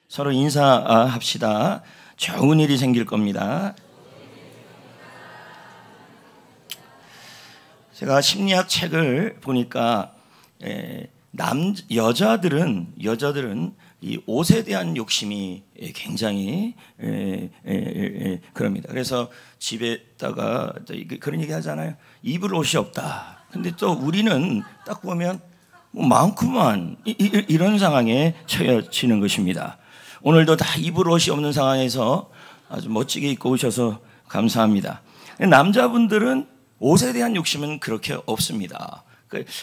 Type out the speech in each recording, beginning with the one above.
서로 인사합시다. 좋은 일이 생길 겁니다. 제가 심리학 책을 보니까 여자들은 이 옷에 대한 욕심이 굉장히 그럽니다. 그래서 집에다가 그런 얘기 하잖아요. 입을 옷이 없다. 근데 또 우리는 딱 보면 뭐 많구만 이런 상황에 처해지는 것입니다. 오늘도 다 입을 옷이 없는 상황에서 아주 멋지게 입고 오셔서 감사합니다. 남자분들은 옷에 대한 욕심은 그렇게 없습니다.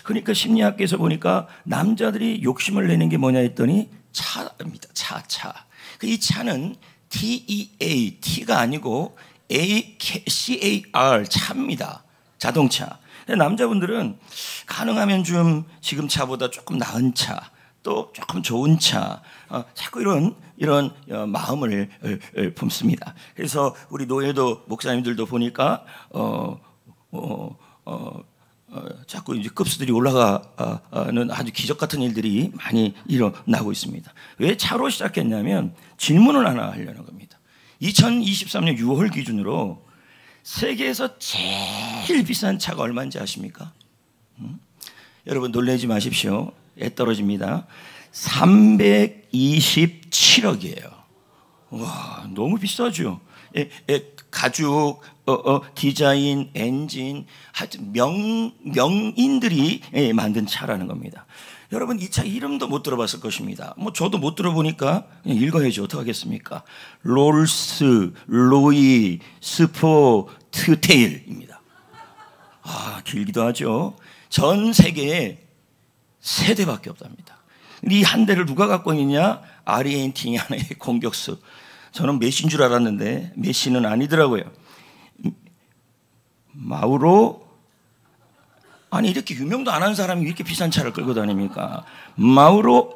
그러니까 심리학에서 보니까 남자들이 욕심을 내는 게 뭐냐 했더니 차입니다. 차. 이 차는 TEA, T가 아니고 CAR, 차입니다. 자동차. 남자분들은 가능하면 좀 지금 차보다 조금 나은 차, 또 조금 좋은 차, 자꾸 이런 마음을 품습니다. 그래서 우리 노예도 목사님들도 보니까 자꾸 이제 급수들이 올라가는 아주 기적 같은 일들이 많이 일어나고 있습니다. 왜 차로 시작했냐면 질문을 하나 하려는 겁니다. 2023년 6월 기준으로 세계에서 제일 비싼 차가 얼마인지 아십니까? 여러분 놀라지 마십시오. 애 떨어집니다. 327억이에요. 와, 너무 비싸죠. 가죽, 디자인, 엔진, 하여튼 명인들이 만든 차라는 겁니다. 여러분 이 차 이름도 못 들어봤을 것입니다. 뭐 저도 못 들어보니까 읽어야지 어떡하겠습니까? 롤스 로이 스포트테일입니다. 길기도 하죠. 전 세계에 3대밖에 없답니다. 이 한 대를 누가 갖고 있느냐? 아르헨티나의 공격수. 저는 메시인 줄 알았는데 메시는 아니더라고요. 마우로, 아니 이렇게 유명도 안 한 사람이 이렇게 비싼 차를 끌고 다닙니까? 마우로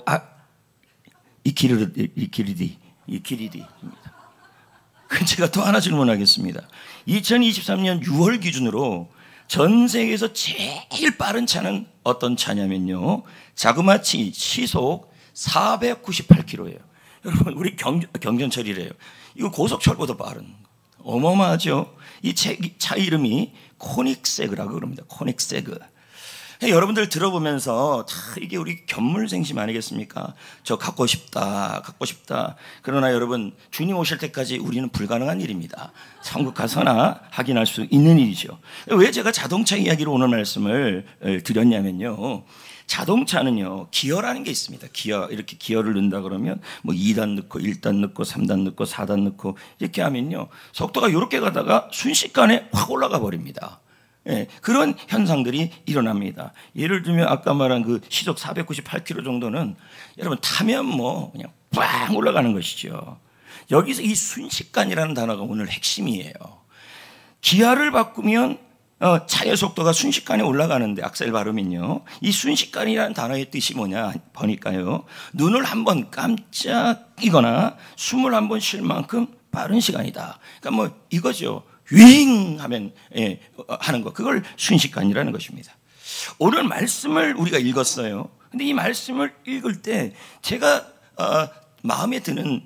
이키리디입니다. 제가 또 하나 질문하겠습니다. 2023년 6월 기준으로 전 세계에서 제일 빠른 차는 어떤 차냐면요, 자그마치 시속 498km예요. 여러분 우리 경전철이래요. 이거 고속철보다 빠른, 어마어마하죠. 이 차 이름이 코닉세그라고 그럽니다. 코닉세그. 여러분들 들어보면서 다 이게 우리 견물생심 아니겠습니까? 저 갖고 싶다. 그러나 여러분 주님 오실 때까지 우리는 불가능한 일입니다. 천국 가서나 확인할 수 있는 일이죠. 왜 제가 자동차 이야기로 오늘 말씀을 드렸냐면요, 자동차는요 기어라는 게 있습니다. 이렇게 기어를 넣는다 그러면 뭐 2단 넣고 1단 넣고 3단 넣고 4단 넣고 이렇게 하면요 속도가 이렇게 가다가 순식간에 확 올라가 버립니다. 그런 현상들이 일어납니다. 예를 들면 아까 말한 그 시속 498km 정도는 여러분 타면 뭐 그냥 빵 올라가는 것이죠. 여기서 이 순식간이라는 단어가 오늘 핵심이에요. 기아를 바꾸면 차의 속도가 순식간에 올라가는데 악셀 밟으면요, 이 순식간이라는 단어의 뜻이 뭐냐 보니까요, 눈을 한번 깜짝이거나 숨을 한번 쉴 만큼 빠른 시간이다. 그러니까 뭐 이거죠. 윙 하면 하는 거, 그걸 순식간이라는 것입니다. 오늘 말씀을 우리가 읽었어요. 근데 이 말씀을 읽을 때 제가 마음에 드는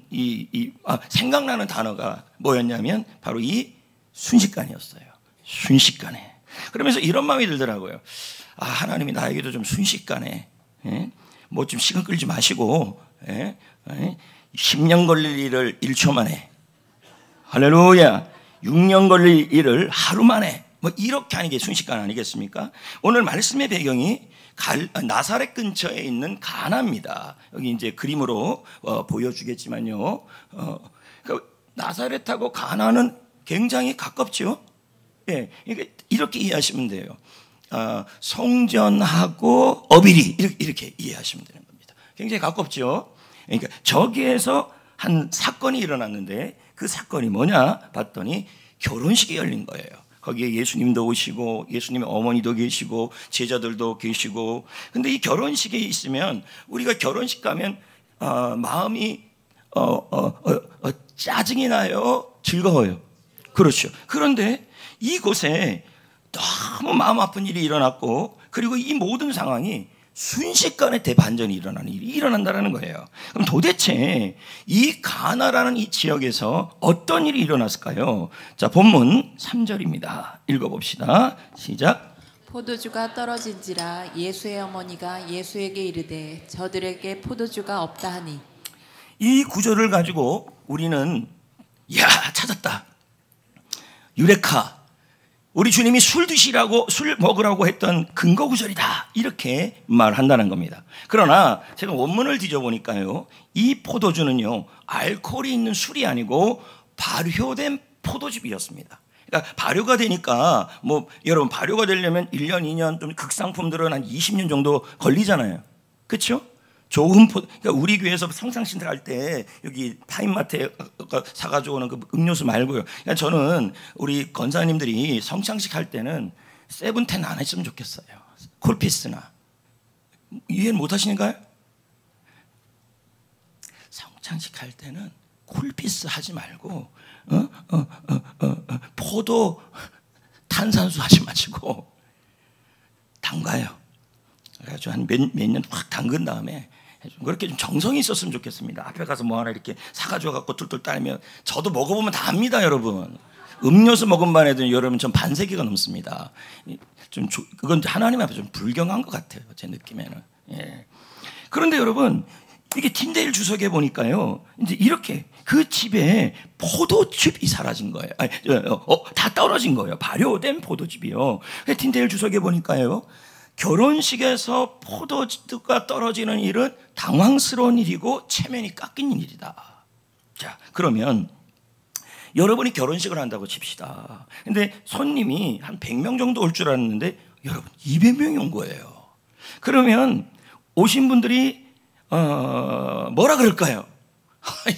생각나는 단어가 뭐였냐면 바로 이 순식간이었어요. 순식간에. 그러면서 이런 마음이 들더라고요. 하나님이 나에게도 좀 순식간에 뭐 좀 시간 끌지 마시고 10년 걸릴 일을 1초 만에, 할렐루야, 6년 걸릴 일을 하루 만에, 뭐 이렇게 하는 게 순식간 아니겠습니까? 오늘 말씀의 배경이 나사렛 근처에 있는 가나입니다. 여기 이제 그림으로 보여주겠지만요, 나사렛하고 가나는 굉장히 가깝죠. 이렇게 이해하시면 돼요. 송전하고 어비리 이렇게 이해하시면 되는 겁니다. 굉장히 가깝죠. 그러니까 저기에서 한 사건이 일어났는데 그 사건이 뭐냐 봤더니 결혼식이 열린 거예요. 거기에 예수님도 오시고 예수님의 어머니도 계시고 제자들도 계시고. 근데 이 결혼식에 있으면 우리가 결혼식 가면 마음이 짜증이 나요, 즐거워요? 그렇죠. 그런데 이곳에 너무 마음 아픈 일이 일어났고, 그리고 이 모든 상황이 순식간에 대반전이 일어나는 일이 일어난다는 거예요. 그럼 도대체 이 가나라는 이 지역에서 어떤 일이 일어났을까요? 자, 본문 3절입니다. 읽어봅시다. 시작. 포도주가 떨어진지라 예수의 어머니가 예수에게 이르되 저들에게 포도주가 없다 하니. 이 구절을 가지고 우리는 야, 찾았다. 유레카. 우리 주님이 술 드시라고, 술 먹으라고 했던 근거 구절이다. 이렇게 말한다는 겁니다. 그러나 제가 원문을 뒤져보니까요, 이 포도주는요, 알코올이 있는 술이 아니고 발효된 포도즙이었습니다. 그러니까 발효가 되니까, 여러분, 발효가 되려면 1년, 2년, 좀 극상품들은 한 20년 정도 걸리잖아요. 그렇죠? 좋은 그러니까 우리 교회에서 성상신들 할 때 여기 타임마트에 사가지고 오는 그 음료수 말고요. 그러니까 저는 우리 권사님들이 성창식 할 때는 세븐텐 안 했으면 좋겠어요. 콜피스나. 이해 못 하시는가요? 성창식 할 때는 콜피스 하지 말고 포도 탄산수 하지 마시고 담가요. 그래가지고 한 몇 년 확 담근 다음에 그렇게 좀 정성이 있었으면 좋겠습니다. 앞에 가서 뭐 하나 이렇게 사가지고 갖고 툴툴 따르면 저도 먹어보면 다 압니다, 여러분. 음료수 먹은 반 해도 여러분 전 반세기가 넘습니다. 좀 그건 하나님 앞에 좀 불경한 것 같아요, 제 느낌에는. 예. 그런데 여러분 이게 틴데일 주석에 보니까요, 이제 이렇게 그 집에 포도즙이 사라진 거예요. 다 떨어진 거예요. 발효된 포도즙이요. 틴데일 주석에 보니까요, 결혼식에서 포도주가 떨어지는 일은 당황스러운 일이고 체면이 깎이는 일이다. 자, 그러면 여러분이 결혼식을 한다고 칩시다. 근데 손님이 한 100명 정도 올 줄 알았는데 여러분 200명이 온 거예요. 그러면 오신 분들이 뭐라 그럴까요?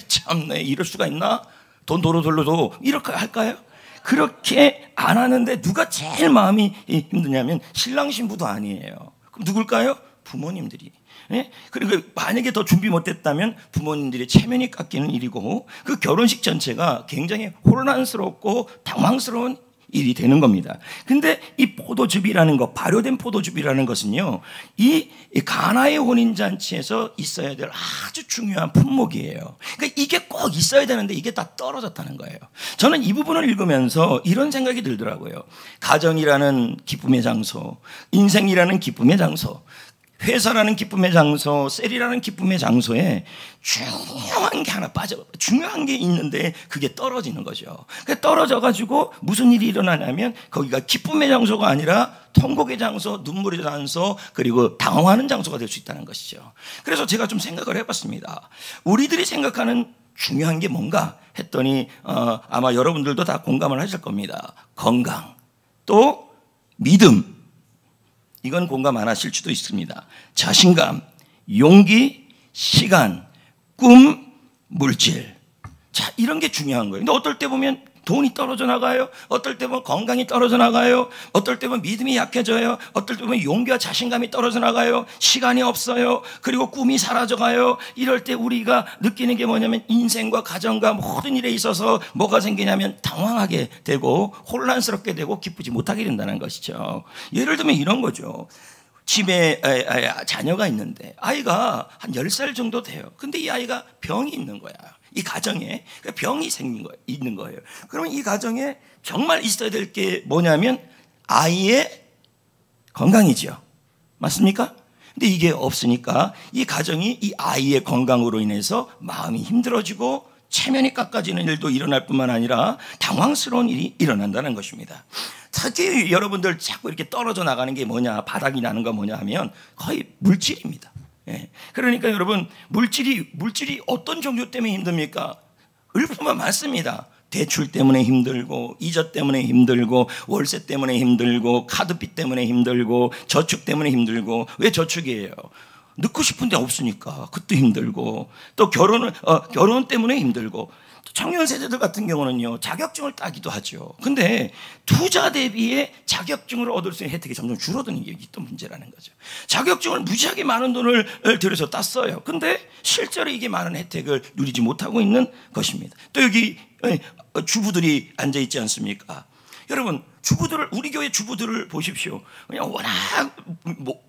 참네, 이럴 수가 있나? 돈 도로 돌려도 이렇게 할까요? 그렇게 안 하는데 누가 제일 마음이 힘드냐면 신랑 신부도 아니에요. 그럼 누굴까요? 부모님들이. 예? 그리고 만약에 더 준비 못했다면 부모님들의 체면이 깎이는 일이고 그 결혼식 전체가 굉장히 혼란스럽고 당황스러운 일이 되는 겁니다. 근데 이 포도즙이라는 것, 발효된 포도즙이라는 것은요, 이 가나의 혼인잔치에서 있어야 될 아주 중요한 품목이에요. 그러니까 이게 꼭 있어야 되는데 이게 다 떨어졌다는 거예요. 저는 이 부분을 읽으면서 이런 생각이 들더라고요. 가정이라는 기쁨의 장소, 인생이라는 기쁨의 장소, 회사라는 기쁨의 장소, 셀이라는 기쁨의 장소에 중요한 게 하나 중요한 게 있는데 그게 떨어지는 거죠. 떨어져가지고 무슨 일이 일어나냐면 거기가 기쁨의 장소가 아니라 통곡의 장소, 눈물의 장소, 그리고 당황하는 장소가 될 수 있다는 것이죠. 그래서 제가 좀 생각을 해봤습니다. 우리들이 생각하는 중요한 게 뭔가 했더니 아마 여러분들도 다 공감을 하실 겁니다. 건강, 또 믿음, 이건 공감 안 하실 수도 있습니다. 자신감, 용기, 시간, 꿈, 물질. 자, 이런 게 중요한 거예요. 근데 어떨 때 보면 돈이 떨어져 나가요. 어떨 때 보면 건강이 떨어져 나가요. 어떨 때 보면 믿음이 약해져요. 어떨 때 보면 용기와 자신감이 떨어져 나가요. 시간이 없어요. 그리고 꿈이 사라져가요. 이럴 때 우리가 느끼는 게 뭐냐면 인생과 가정과 모든 일에 있어서 뭐가 생기냐면 당황하게 되고 혼란스럽게 되고 기쁘지 못하게 된다는 것이죠. 예를 들면 이런 거죠. 집에 자녀가 있는데 아이가 한 10살 정도 돼요. 근데 이 아이가 병이 있는 거야. 이 가정에 병이 있는 거예요. 그러면 이 가정에 정말 있어야 될 게 뭐냐면 아이의 건강이죠. 맞습니까? 근데 이게 없으니까 이 가정이 이 아이의 건강으로 인해서 마음이 힘들어지고 체면이 깎아지는 일도 일어날 뿐만 아니라 당황스러운 일이 일어난다는 것입니다. 특히 여러분들 자꾸 이렇게 떨어져 나가는 게 뭐냐, 바닥이 나는 거 뭐냐 하면 거의 물질입니다. 예. 그러니까 여러분 물질이 어떤 종류 때문에 힘듭니까? 읊으면 많습니다. 대출 때문에 힘들고, 이자 때문에 힘들고, 월세 때문에 힘들고, 카드비 때문에 힘들고, 저축 때문에 힘들고. 왜 저축이에요? 넣고 싶은데 없으니까 그것도 힘들고, 또 결혼 때문에 힘들고, 청년 세대들 같은 경우는요 자격증을 따기도 하죠. 근데 투자 대비에 자격증을 얻을 수 있는 혜택이 점점 줄어드는 게 또 문제라는 거죠. 자격증을 무지하게 많은 돈을 들여서 땄어요. 근데 실제로 이게 많은 혜택을 누리지 못하고 있는 것입니다. 또 여기 주부들이 앉아 있지 않습니까? 여러분, 주부들을, 우리 교회 주부들을 보십시오. 그냥 워낙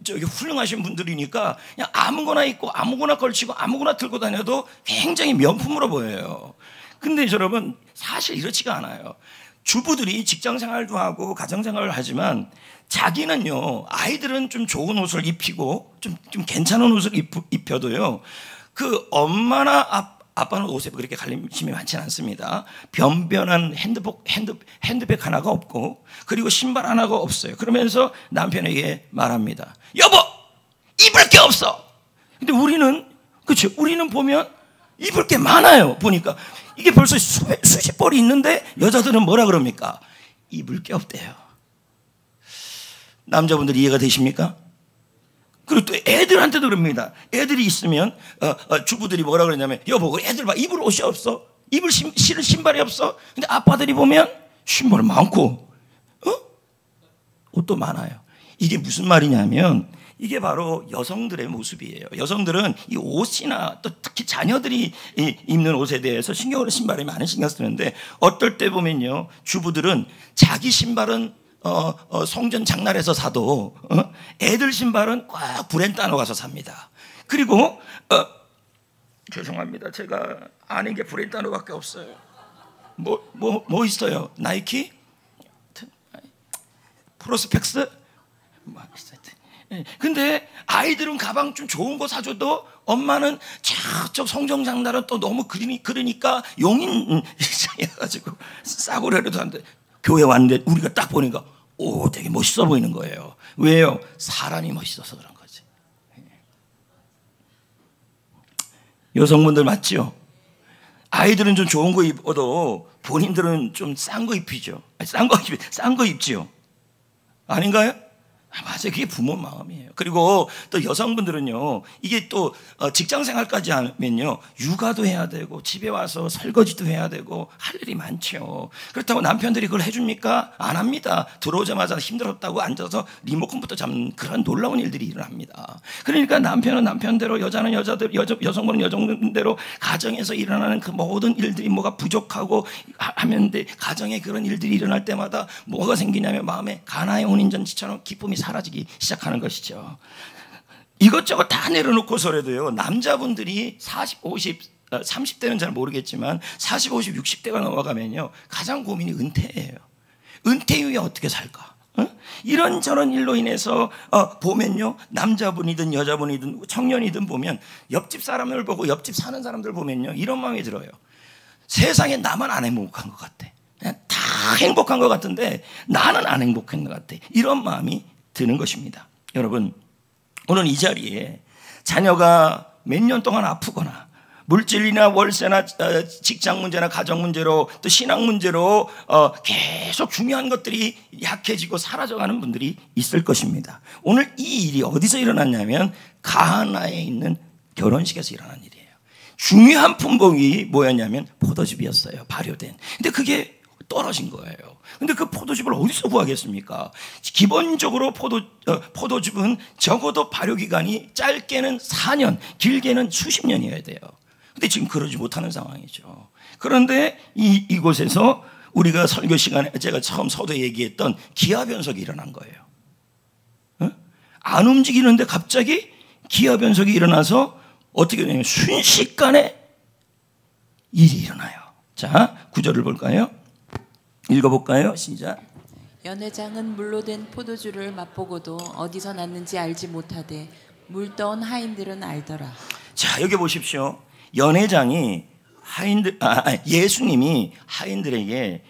훌륭하신 분들이니까 그냥 아무거나 입고 아무거나 걸치고 아무거나 들고 다녀도 굉장히 명품으로 보여요. 근데 여러분, 사실 이렇지가 않아요. 주부들이 직장 생활도 하고 가정 생활을 하지만 자기는요, 아이들은 좀 좋은 옷을 입히고 좀 괜찮은 옷을 입혀도요, 그 엄마나 아빠는 옷에 그렇게 관심이 많지는 않습니다. 변변한 핸드백 하나가 없고, 그리고 신발 하나가 없어요. 그러면서 남편에게 말합니다. 여보, 입을 게 없어. 근데 우리는, 그렇죠, 우리는 보면 입을 게 많아요. 보니까 이게 벌써 수십 벌이 있는데 여자들은 뭐라 그럽니까? 입을 게 없대요. 남자분들 이해가 되십니까? 그리고 또 애들한테도 그럽니다. 애들이 있으면 주부들이 뭐라 그러냐면, 여보, 애들 봐, 입을 옷이 없어. 입을 실은 신발이 없어. 근데 아빠들이 보면 신발 많고 옷도 많아요. 이게 무슨 말이냐면, 이게 바로 여성들의 모습이에요. 여성들은 이 옷이나 또 특히 자녀들이 입는 옷에 대해서 신발에 많은 신경 쓰는데, 어떨 때 보면요, 주부들은 자기 신발은 송전 장날에서 사도 애들 신발은 꼭 브랜드 안으로 가서 삽니다. 그리고 죄송합니다, 제가 아는 게 브랜드 안으로밖에 없어요. 뭐 있어요? 나이키? 프로스펙스? 근데 아이들은 가방 좀 좋은 거 사줘도 엄마는 저쪽 송정 장날은 또 너무 그러니까 용인 해가지고 싸구려라도 한데, 교회 왔는데 우리가 딱 보니까 오, 되게 멋있어 보이는 거예요. 왜요? 사람이 멋있어서 그런 거지. 여성분들 맞죠? 아이들은 좀 좋은 거 입어도 본인들은 좀 싼 거 입히죠. 싼 거 입지요. 아닌가요? 맞아요. 그게 부모 마음이에요. 그리고 또 여성분들은요, 이게 또 직장 생활까지 하면요, 육아도 해야 되고 집에 와서 설거지도 해야 되고 할 일이 많죠. 그렇다고 남편들이 그걸 해줍니까? 안 합니다. 들어오자마자 힘들었다고 앉아서 리모컨부터 잡는 그런 놀라운 일들이 일어납니다. 그러니까 남편은 남편대로, 여자는 여성분은 여성대로 가정에서 일어나는 그 모든 일들이 뭐가 부족하고 하면 돼. 가정에 그런 일들이 일어날 때마다 뭐가 생기냐면 마음에 가나의 혼인잔치처럼 기쁨이 사라지기 시작하는 것이죠. 이것저것 다 내려놓고서라도요, 남자분들이 40, 50, 30대는 잘 모르겠지만 40, 50, 60대가 넘어가면요, 가장 고민이 은퇴예요. 은퇴 이후에 어떻게 살까? 이런저런 일로 인해서 보면요, 남자분이든 여자분이든 청년이든 보면 옆집 사람을 보고 옆집 사는 사람들 보면요, 이런 마음이 들어요. 세상에 나만 안 행복한 것 같아. 그냥 다 행복한 것 같은데 나는 안 행복한 것 같아. 이런 마음이 드는 것입니다. 여러분, 오늘 이 자리에 자녀가 몇 년 동안 아프거나 물질이나 월세나 직장 문제나 가정 문제로 또 신앙 문제로 계속 중요한 것들이 약해지고 사라져가는 분들이 있을 것입니다. 오늘 이 일이 어디서 일어났냐면 가나에 있는 결혼식에서 일어난 일이에요. 중요한 품목이 뭐였냐면 포도즙이었어요. 발효된. 근데 그게 떨어진 거예요. 근데 그 포도즙을 어디서 구하겠습니까? 기본적으로 포도즙은 적어도 발효기간이 짧게는 4년, 길게는 수십 년이어야 돼요. 근데 지금 그러지 못하는 상황이죠. 그런데 이곳에서 우리가 설교 시간에 제가 처음 서두에 얘기했던 기아 변속이 일어난 거예요. 안 움직이는데 갑자기 기아 변속이 일어나서 어떻게 되냐면 순식간에 일이 일어나요. 자, 9절을 볼까요? 읽어볼까요? 시작. 연회장은 물로 된 포도주를 맛보고도 어디서 났는지 알지 못하되 물 떠온 하인들은 알더라. 자, 여기 보십시오. 연회장이 예수님이 하인들에게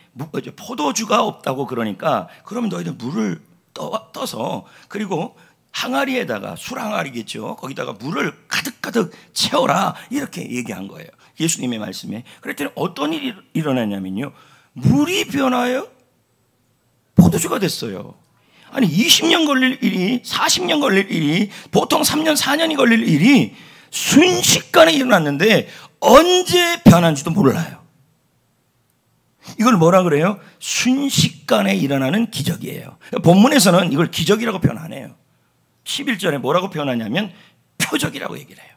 포도주가 없다고 그러니까, 그러면 너희들 물을 떠서, 그리고 항아리에다가, 술 항아리겠죠, 거기다가 물을 가득가득 채워라, 이렇게 얘기한 거예요. 예수님의 말씀에. 그랬더니 어떤 일이 일어나냐면요, 물이 변하여 포도주가 됐어요. 아니 20년 걸릴 일이, 40년 걸릴 일이, 보통 3년 4년이 걸릴 일이 순식간에 일어났는데 언제 변한지도 몰라요. 이걸 뭐라 그래요? 순식간에 일어나는 기적이에요. 본문에서는 이걸 기적이라고 표현 안 해요. 11절에 뭐라고 표현하냐면 표적이라고 얘기를 해요.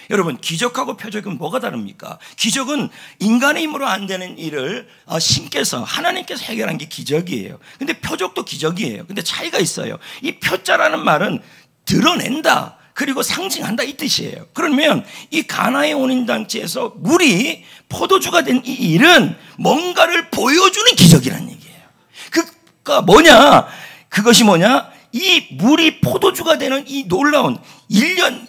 여러분, 기적하고 표적은 뭐가 다릅니까? 기적은 인간의 힘으로 안 되는 일을 신께서, 하나님께서 해결한 게 기적이에요. 근데 표적도 기적이에요. 근데 차이가 있어요. 이 표자라는 말은 드러낸다, 그리고 상징한다, 이 뜻이에요. 그러면 이 가나의 혼인잔치에서 물이 포도주가 된 이 일은 뭔가를 보여주는 기적이라는 얘기예요. 그가 뭐냐? 그것이 뭐냐? 이 물이 포도주가 되는 이 놀라운 1년,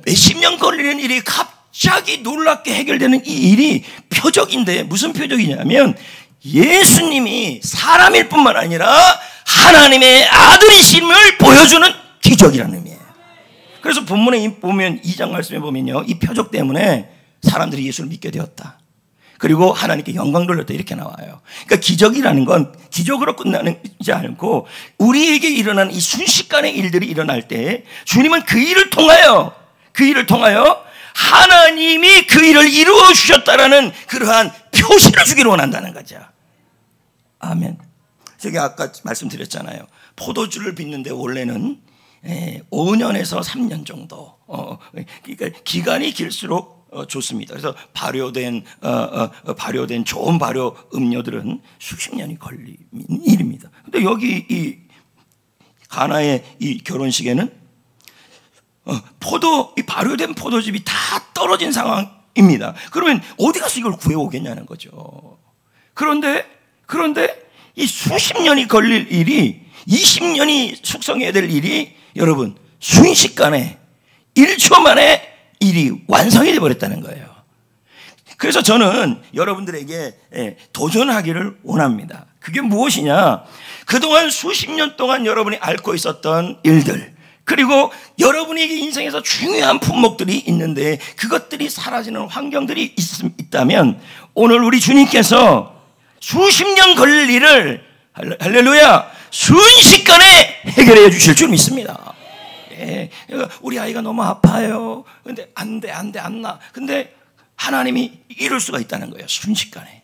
몇십 년 걸리는 일이 갑자기 놀랍게 해결되는 이 일이 표적인데, 무슨 표적이냐면 예수님이 사람일 뿐만 아니라 하나님의 아들이심을 보여주는 기적이라는 의미예요. 그래서 본문에 보면 2장 말씀에 보면요, 이 표적 때문에 사람들이 예수를 믿게 되었다, 그리고 하나님께 영광 돌렸다, 이렇게 나와요. 그러니까 기적이라는 건 기적으로 끝나지 않고 우리에게 일어나는 이 순식간의 일들이 일어날 때 주님은 그 일을 통하여 하나님이 그 일을 이루어 주셨다라는 그러한 표시를 주기를 원한다는 거죠. 아멘. 저기 아까 말씀드렸잖아요. 포도주를 빚는데 원래는 5년에서 3년 정도, 그러니까 기간이 길수록 좋습니다. 그래서 발효된 좋은 발효 음료들은 수십 년이 걸리는 일입니다. 근데 여기 이 가나의 이 결혼식에는 이 발효된 포도즙이 다 떨어진 상황입니다. 그러면 어디 가서 이걸 구해오겠냐는 거죠. 그런데 이 수십 년이 걸릴 일이, 20년이 숙성해야 될 일이 여러분 순식간에 1초 만에 일이 완성이 되어버렸다는 거예요. 그래서 저는 여러분들에게 도전하기를 원합니다. 그게 무엇이냐? 그동안 수십 년 동안 여러분이 앓고 있었던 일들, 그리고 여러분에게 인생에서 중요한 품목들이 있는데 그것들이 사라지는 환경들이 있다면, 오늘 우리 주님께서 수십 년 걸릴 일을, 할렐루야, 순식간에 해결해 주실 줄 믿습니다. 우리 아이가 너무 아파요. 근데 안 나. 근데 하나님이 이룰 수가 있다는 거예요. 순식간에.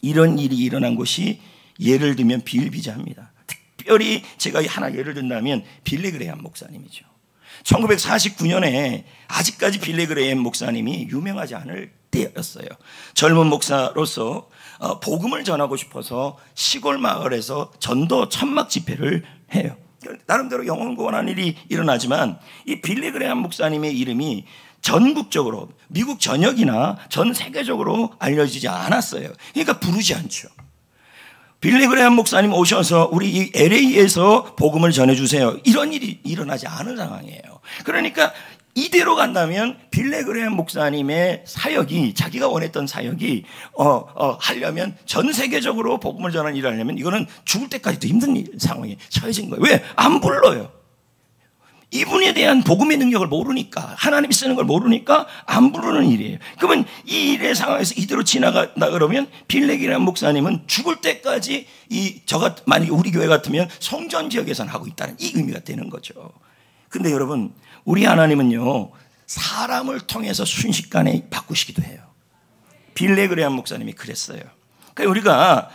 이런 일이 일어난 곳이 예를 들면 빌비자입니다. 특별히 제가 하나 예를 든다면 빌리 그레이엄 목사님이죠. 1949년에 아직까지 빌리 그레이엄 목사님이 유명하지 않을 때였어요. 젊은 목사로서 복음을 전하고 싶어서 시골 마을에서 전도 천막 집회를 해요. 나름대로 영원고원한 일이 일어나지만 이 빌리 그레이엄 목사님의 이름이 전국적으로, 미국 전역이나 전 세계적으로 알려지지 않았어요. 그러니까 부르지 않죠. 빌리 그레이엄 목사님 오셔서 우리 이 LA에서 복음을 전해주세요, 이런 일이 일어나지 않은 상황이에요. 그러니까 이대로 간다면 빌리 그레이엄 목사님의 사역이, 자기가 원했던 사역이 하려면, 전 세계적으로 복음을 전하는 일을 하려면 이거는 죽을 때까지도 힘든 상황에 처해진 거예요. 왜? 안 불러요. 이분에 대한 복음의 능력을 모르니까, 하나님이 쓰는 걸 모르니까 안 부르는 일이에요. 그러면 이 일의 상황에서 이대로 지나간다 그러면 빌리 그레이엄 목사님은 죽을 때까지 만약에 우리 교회 같으면 성전 지역에서는 하고 있다는 이 의미가 되는 거죠. 근데 여러분, 우리 하나님은요, 사람을 통해서 순식간에 바꾸시기도 해요. 빌리 그레이엄 목사님이 그랬어요. 그러니까 우리가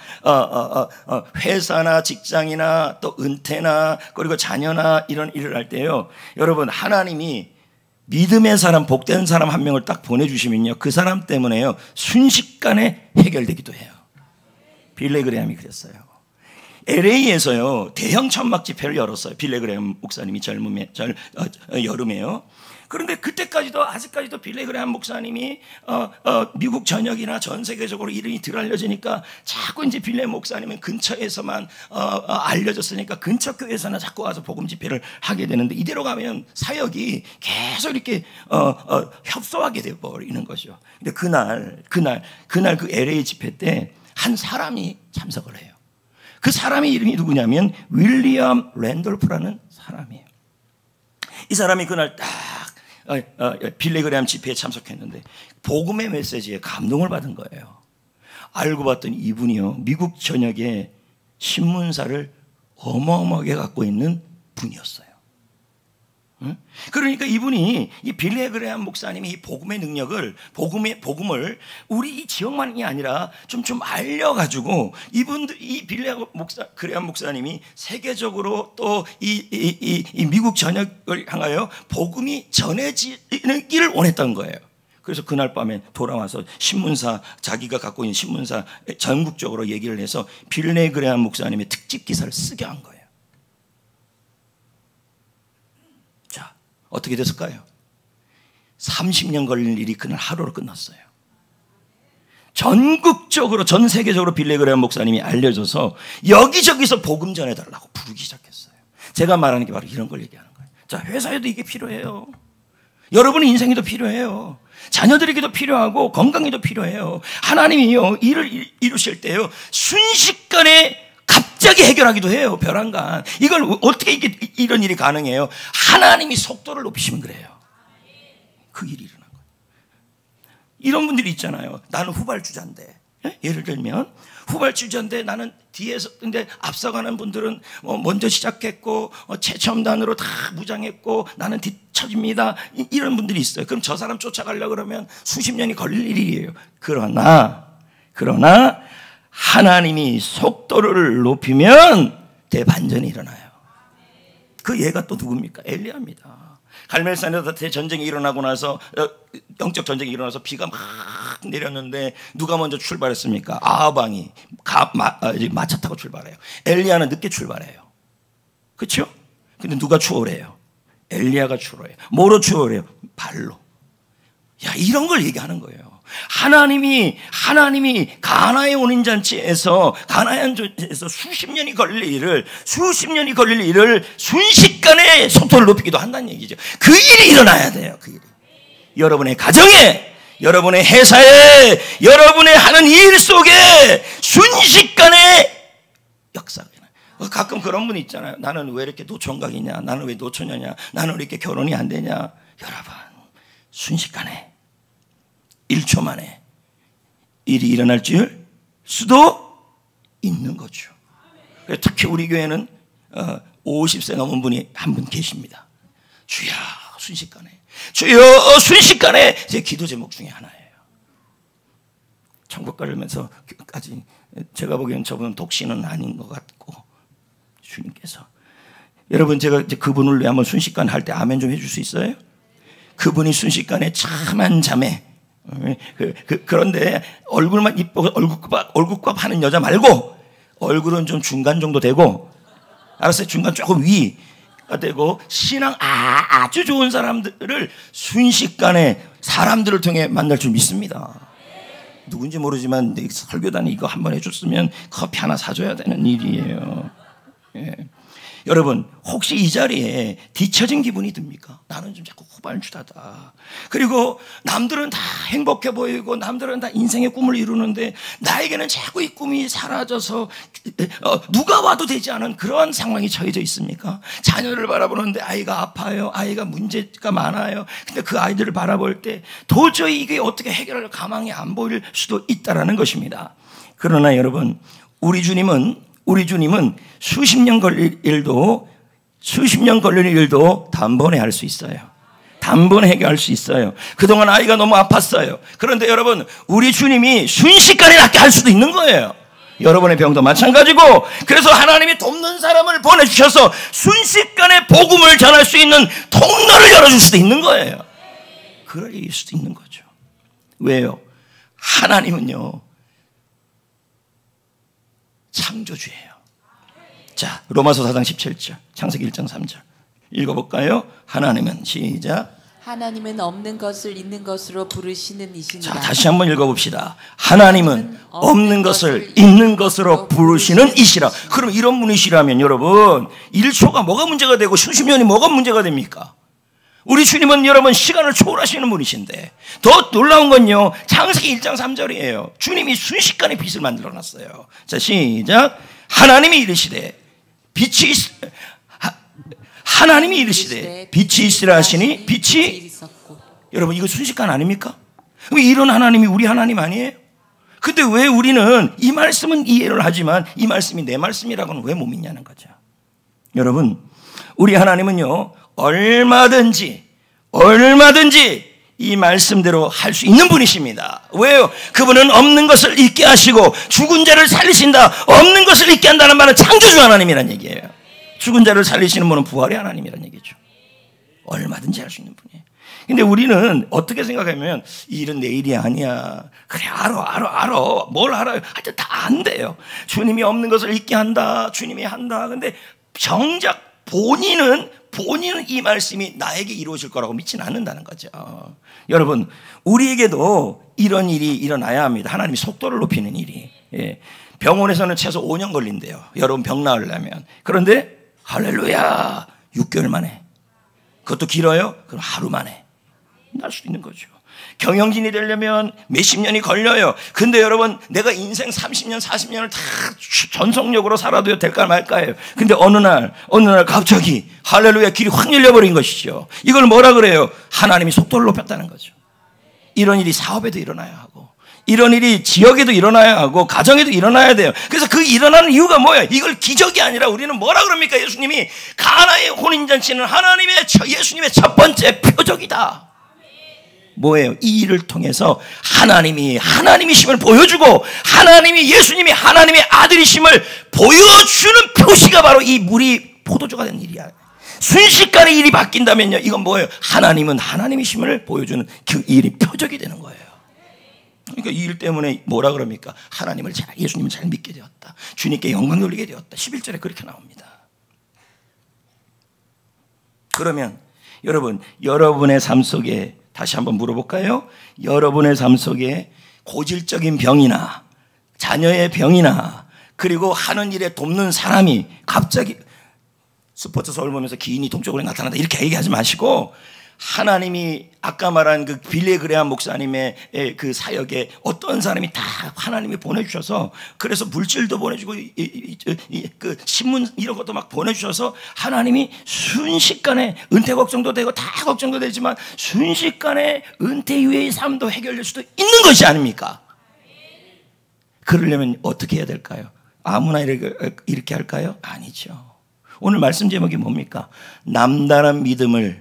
회사나 직장이나 또 은퇴나 그리고 자녀나 이런 일을 할 때요, 여러분, 하나님이 믿음의 사람, 복된 사람 한 명을 딱 보내주시면요, 그 사람 때문에요 순식간에 해결되기도 해요. 빌리 그레이엄이 그랬어요. LA에서요 대형 천막 집회를 열었어요. 빌리 그레이엄 목사님이 여름에요. 그런데 그때까지도, 아직까지도 빌리 그레이엄 목사님이 미국 전역이나 전 세계적으로 이름이 덜 알려지니까 자꾸 이제 빌리 목사님은 근처에서만 알려졌으니까 근처 교회에서나 자꾸 와서 복음 집회를 하게 되는데, 이대로 가면 사역이 계속 이렇게 협소하게 되어 버리는 거죠. 근데 그날 그 LA 집회 때 한 사람이 참석을 해요. 그 사람의 이름이 누구냐면 윌리엄 랜돌프라는 사람이에요. 이 사람이 그날 딱 빌리 그레이엄 집회에 참석했는데 복음의 메시지에 감동을 받은 거예요. 알고 봤더니 이분이요, 미국 전역에 신문사를 어마어마하게 갖고 있는 분이었어요. 그러니까 이분이 이 빌리 그레함 목사님이 이 복음의 능력을 복음을 우리 이 지역만이 아니라 좀 알려가지고 이분들 이 그레함 목사님이 세계적으로 또 이 미국 전역을 향하여 복음이 전해지는 길을 원했던 거예요. 그래서 그날 밤에 돌아와서 신문사 자기가 갖고 있는 신문사 전국적으로 얘기를 해서 빌리 그레함 목사님의 특집 기사를 쓰게 한 거예요. 어떻게 됐을까요? 30년 걸린 일이 그날 하루로 끝났어요. 전국적으로 전 세계적으로 빌리 그레함 목사님이 알려져서 여기저기서 복음 전해달라고 부르기 시작했어요. 제가 말하는 게 바로 이런 걸 얘기하는 거예요. 자, 회사에도 이게 필요해요. 여러분의 인생에도 필요해요. 자녀들에게도 필요하고 건강에도 필요해요. 하나님이요 일을 이루실 때요 순식간에 갑자기 해결하기도 해요. 벼랑간. 이걸 어떻게 이런 일이 가능해요? 하나님이 속도를 높이시면 그래요. 그 일이 일어난 거예요. 이런 분들이 있잖아요. 나는 후발주자인데, 예를 들면 후발주자인데 나는 뒤에서 근데 앞서가는 분들은 먼저 시작했고 최첨단으로 다 무장했고 나는 뒤처집니다. 이런 분들이 있어요. 그럼 저 사람 쫓아가려고 그러면 수십 년이 걸릴 일이에요. 그러나 하나님이 속도를 높이면 대반전이 일어나요. 그 예가 또 누굽니까? 엘리야입니다. 갈멜산에서 대전쟁이 일어나고 나서 영적 전쟁이 일어나서 비가 막 내렸는데 누가 먼저 출발했습니까? 아합 왕이 마차 타고 출발해요. 엘리야는 늦게 출발해요. 그렇죠? 근데 누가 추월해요? 엘리야가 추월해요. 뭐로 추월해요? 발로. 야, 이런 걸 얘기하는 거예요. 하나님이 가나의 혼인잔치에서 수십 년이 걸릴 일을 순식간에 속도를 높이기도 한다는 얘기죠. 그 일이 일어나야 돼요. 그 일이 여러분의 가정에, 여러분의 회사에, 여러분의 하는 일 속에 순식간에 역사가 일어나요. 가끔 그런 분이 있잖아요. 나는 왜 이렇게 노총각이냐, 나는 왜 노처녀냐, 나는 왜 이렇게 결혼이 안 되냐. 여러분, 순식간에 1초 만에 일이 일어날 수도 있는 거죠. 특히 우리 교회는 50세 넘은 분이 한 분 계십니다. 주여 순식간에 제 기도 제목 중에 하나예요. 천국 가려면서까지 제가 보기엔 저분은 독신은 아닌 것 같고 주님께서 여러분 제가 그분을 위해 한번 순식간 할 때 아멘 좀 해줄 수 있어요? 그분이 순식간에 참한 자매 그런데 얼굴만 이쁘고 얼굴값 하는 여자 말고 얼굴은 좀 중간 정도 되고 알았어요? 중간 조금 위가 되고 신앙 아주 좋은 사람들을 순식간에 사람들을 통해 만날 줄 믿습니다. 누군지 모르지만 설교단이 이거 한번 해줬으면 커피 하나 사줘야 되는 일이에요. 예. 여러분 혹시 이 자리에 뒤처진 기분이 듭니까? 나는 좀 자꾸 후발주자다. 그리고 남들은 다 행복해 보이고 남들은 다 인생의 꿈을 이루는데 나에게는 자꾸 이 꿈이 사라져서 누가 와도 되지 않은 그런 상황이 처해져 있습니까? 자녀를 바라보는데 아이가 아파요. 아이가 문제가 많아요. 근데 그 아이들을 바라볼 때 도저히 이게 어떻게 해결할 가망이 안 보일 수도 있다라는 것입니다. 그러나 여러분 우리 주님은 수십 년 걸릴 일도 단번에 할 수 있어요. 단번에 해결할 수 있어요. 그동안 아이가 너무 아팠어요. 그런데 여러분 우리 주님이 순식간에 낫게 할 수도 있는 거예요. 여러분의 병도 마찬가지고 그래서 하나님이 돕는 사람을 보내주셔서 순식간에 복음을 전할 수 있는 통로를 열어줄 수도 있는 거예요. 그럴 일일 수도 있는 거죠. 왜요? 하나님은요 창조주예요. 자, 로마서 4장 17절, 창세기 1장 3절 읽어볼까요? 하나님은 시작. 하나님은 없는 것을 있는 것으로 부르시는 이시니라. 자, 다시 한번 읽어봅시다. 하나님은 없는 것을 있는 것으로 부르시는 이시라. 그럼 이런 분이시라면 여러분 1초가 뭐가 문제가 되고 수십 년이 뭐가 문제가 됩니까? 우리 주님은 여러분 시간을 초월하시는 분이신데 더 놀라운 건요 창세기 1장 3절이에요. 주님이 순식간에 빛을 만들어놨어요. 자 시작. 하나님이 이르시되 빛이 있으라 하시니 빛이 여러분 이거 순식간 아닙니까? 이런 하나님이 우리 하나님 아니에요? 근데 왜 우리는 이 말씀은 이해를 하지만 이 말씀이 내 말씀이라고는 왜 못 믿냐는 거죠. 여러분 우리 하나님은요 얼마든지 이 말씀대로 할 수 있는 분이십니다. 왜요? 그분은 없는 것을 있게 하시고 죽은 자를 살리신다. 없는 것을 있게 한다는 말은 창조주 하나님이란 얘기예요. 죽은 자를 살리시는 분은 부활의 하나님이란 얘기죠. 얼마든지 할 수 있는 분이에요. 근데 우리는 어떻게 생각하면 이 일은 내 일이 아니야. 그래, 알아. 뭘 알아요? 하여튼 다 안 돼요. 주님이 없는 것을 있게 한다. 주님이 한다. 근데 정작 본인은 이 말씀이 나에게 이루어질 거라고 믿지는 않는다는 거죠. 여러분, 우리에게도 이런 일이 일어나야 합니다. 하나님이 속도를 높이는 일이. 예. 병원에서는 최소 5년 걸린대요. 여러분 병 나으려면. 그런데 할렐루야, 6개월 만에. 그것도 길어요? 그럼 하루 만에 날 수도 있는 거죠. 경영진이 되려면 몇십 년이 걸려요. 근데 여러분, 내가 인생 30년, 40년을 다 전속력으로 살아도 될까 말까요? 근데 어느 날 갑자기 할렐루야, 길이 확 열려버린 것이죠. 이걸 뭐라 그래요? 하나님이 속도를 높였다는 거죠. 이런 일이 사업에도 일어나야 하고, 이런 일이 지역에도 일어나야 하고, 가정에도 일어나야 돼요. 그래서 그 일어나는 이유가 뭐예요? 이걸 기적이 아니라 우리는 뭐라 그럽니까? 예수님이 가나의 혼인잔치는 예수님의 첫 번째 표적이다. 뭐예요? 이 일을 통해서 하나님이심을 보여주고, 예수님이 하나님의 아들이심을 보여주는 표시가 바로 이 물이 포도주가 된 일이야. 순식간에 일이 바뀐다면요, 이건 뭐예요? 하나님은 하나님이심을 보여주는 그 일이 표적이 되는 거예요. 그러니까 이 일 때문에 뭐라 그럽니까? 예수님을 잘 믿게 되었다. 주님께 영광 돌리게 되었다. 11절에 그렇게 나옵니다. 그러면 여러분, 여러분의 삶 속에 다시 한번 물어볼까요? 여러분의 삶 속에 고질적인 병이나 자녀의 병이나 그리고 하는 일에 돕는 사람이 갑자기 스포츠 서울 보면서 기인이 동쪽으로 나타난다 이렇게 얘기하지 마시고, 하나님이 아까 말한 그 빌레 그레함 목사님의 그 사역에 어떤 사람이 다 하나님이 보내주셔서, 그래서 물질도 보내주고 그 신문 이런 것도 막 보내주셔서 하나님이 순식간에 은퇴 걱정도 되고 다 걱정도 되지만 순식간에 은퇴 이후의 삶도 해결될 수도 있는 것이 아닙니까? 그러려면 어떻게 해야 될까요? 아무나 이렇게 할까요? 아니죠. 오늘 말씀 제목이 뭡니까? 남다른 믿음이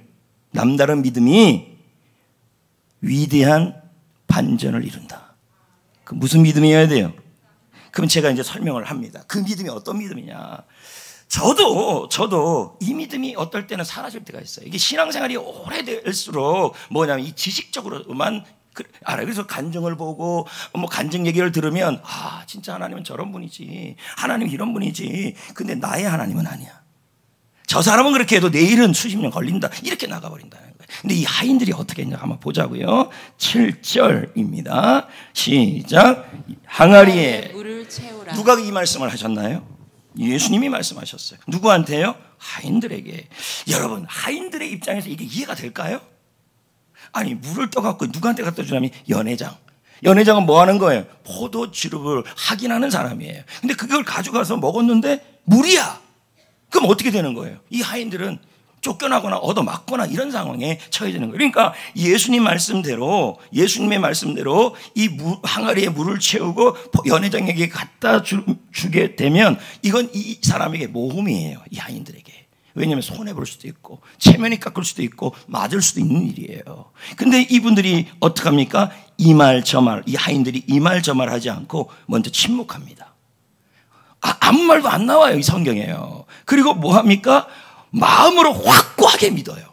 위대한 반전을 이룬다. 그 무슨 믿음이어야 돼요? 그럼 제가 이제 설명을 합니다. 그 믿음이 어떤 믿음이냐? 저도 이 믿음이 어떨 때는 사라질 때가 있어요. 이게 신앙생활이 오래될수록 뭐냐면 이 지식적으로만 알아요. 그래서 간증을 보고 간증 얘기를 들으면 진짜 하나님은 저런 분이지, 하나님은 이런 분이지. 근데 나의 하나님은 아니야. 저 사람은 그렇게 해도 내일은 수십 년 걸린다. 이렇게 나가버린다는 거예요. 근데 이 하인들이 어떻게 했냐 한번 보자고요. 7절입니다. 시작. 항아리에 물을 채우라. 누가 이 말씀을 하셨나요? 예수님이 말씀하셨어요. 누구한테요? 하인들에게. 여러분, 하인들의 입장에서 이게 이해가 될까요? 아니, 물을 떠갖고 누구한테 갖다 주냐면 연회장은 뭐 하는 거예요? 포도주를 확인하는 사람이에요. 근데 그걸 가져가서 먹었는데 물이야. 그럼 어떻게 되는 거예요? 이 하인들은 쫓겨나거나 얻어맞거나 이런 상황에 처해지는 거예요. 그러니까 예수님의 말씀대로 이 항아리에 물을 채우고 연회장에게 갖다 주게 되면 이건 이 사람에게 모험이에요. 이 하인들에게. 왜냐하면 손해볼 수도 있고 체면이 깎을 수도 있고 맞을 수도 있는 일이에요. 근데 이분들이 어떡합니까? 이 말 저 말, 이 하인들이 이 말 저 말 하지 않고 먼저 침묵합니다. 아무 말도 안 나와요. 이 성경에요. 그리고 뭐 합니까? 마음으로 확고하게 믿어요.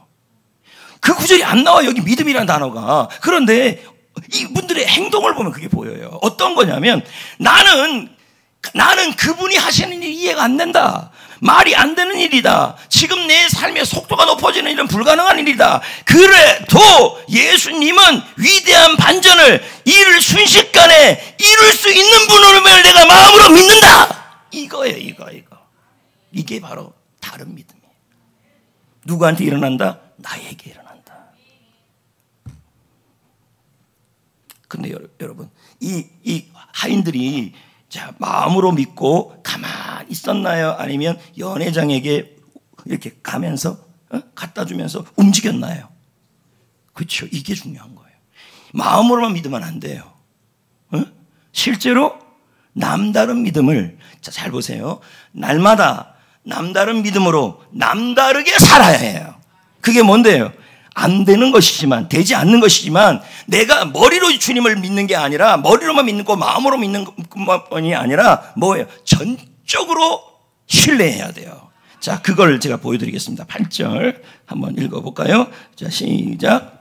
그 구절이 안 나와요. 여기 믿음이라는 단어가. 그런데 이분들의 행동을 보면 그게 보여요. 어떤 거냐면 나는 그분이 하시는 일이 이해가 안 된다. 말이 안 되는 일이다. 지금 내 삶의 속도가 높아지는 일은 불가능한 일이다. 그래도 예수님은 위대한 반전을 이를 순식간에 이룰 수 있는 분을 내가 마음으로 믿는다. 이거예요. 이게 바로 다른 믿음이에요. 누구한테 일어난다? 나에게 일어난다. 근데 여러분, 이 하인들이 자, 마음으로 믿고 가만히 있었나요? 아니면 연회장에게 이렇게 가면서 갖다 주면서 움직였나요? 그렇죠. 이게 중요한 거예요. 마음으로만 믿으면 안 돼요. 실제로 남다른 믿음을, 자, 잘 보세요. 날마다 남다른 믿음으로 남다르게 살아야 해요. 그게 뭔데요? 안 되는 것이지만, 되지 않는 것이지만, 내가 머리로 주님을 믿는 게 아니라, 머리로만 믿는 거, 마음으로 믿는 것만이 아니라, 뭐예요? 전적으로 신뢰해야 돼요. 자, 그걸 제가 보여드리겠습니다. 8절 한번 읽어볼까요? 자, 시작.